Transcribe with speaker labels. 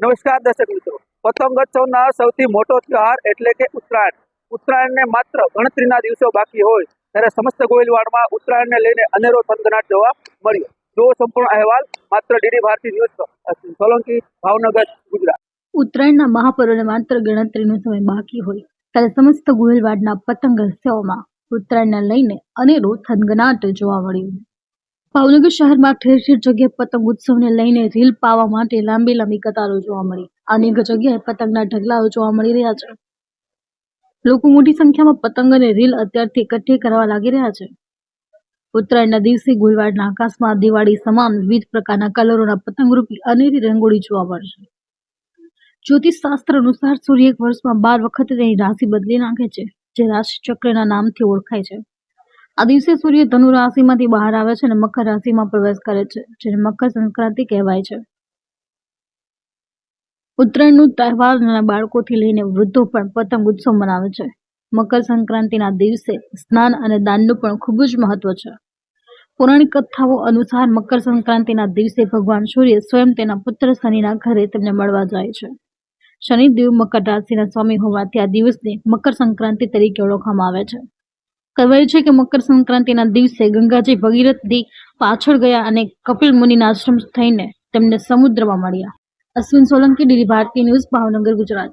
Speaker 1: નમસ્કાર દર્શક મિત્રો, પતંગોત્સવના સૌથી મોટો તહેવાર એટલે કે ઉત્તરાયણ. ઉત્તરાયણને માત્ર ગણતરીના દિવસો બાકી હોય ત્યારે સમસ્ત ગોહિલવાડમાં ઉત્તરાયણને લઈને અનેરો થનગનાટ જોવા મળ્યો. જો સંપૂર્ણ અહેવાલ માત્ર ડીડી ભારતી ન્યૂઝ પર. સોલંકી, ભાવનગર, ગુજરાત.
Speaker 2: ઉત્તરાયણના મહાપર્વને માત્ર ગણતરીનો સમય બાકી હોય ત્યારે સમસ્ત ગોહિલવાડના પતંગ રસિયાઓમાં ઉત્તરાયણને લઈને અનેરો થનગનાટ જોવા મળ્યો. ભાવનગર શહેરમાં ઠેર ઠેર જગ્યાએ પતંગ ઉત્સવને લઈને રીલ પાવા માટે લાંબી લાંબી કતારો જોવા મળી. અનેક જગ્યાએ પતંગના ઢગલાઓ જોવા મળી રહ્યા છે. લોકો મોટી સંખ્યામાં પતંગ અને રીલ અત્યારથી એકઠી કરવા લાગી રહ્યા છે. ઉત્તરાયણના દિવસે ગોહિલવાડના આકાશમાં દિવાળી સમાન વિવિધ પ્રકારના કલરોના પતંગરૂપી અનેરી રંગોળી જોવા મળશે. જ્યોતિષ શાસ્ત્ર અનુસાર સૂર્ય એક વર્ષમાં 12 વખત તેની રાશિ બદલી નાખે છે, જે રાશિ ચક્રના નામથી ઓળખાય છે. આ દિવસે સૂર્ય ધનુ રાશિમાંથી બહાર આવે છે અને મકર રાશિમાં પ્રવેશ કરે છે, જેને મકર સંક્રાંતિ કહેવાય છે. ઉત્તરાયણનો તહેવાર નાના બાળકોથી લઈને વૃદ્ધો પણ પતંગ ઉત્સવ મનાવે છે. મકર સંક્રાંતિના દિવસે સ્નાન અને દાનનું પણ ખૂબ જ મહત્વ છે. પૌરાણિક કથાઓ અનુસાર મકર સંક્રાંતિના દિવસે ભગવાન સૂર્ય સ્વયં તેના પુત્ર શનિના ઘરે તેમને મળવા જાય છે. શનિદેવ મકર રાશિના સ્વામી હોવાથી આ દિવસને મકર સંક્રાંતિ તરીકે ઓળખવામાં આવે છે. કહેવાય છે કે મકર સંક્રાંતિના દિવસે ગંગાજી ભગીરથની પાછળ ગયા અને કપિલ મુનિના આશ્રમ થઈને તેમને સમુદ્રમાં મળ્યા. Ashwin Solanki, DD Bharati news, Bhavnagar, Gujarat.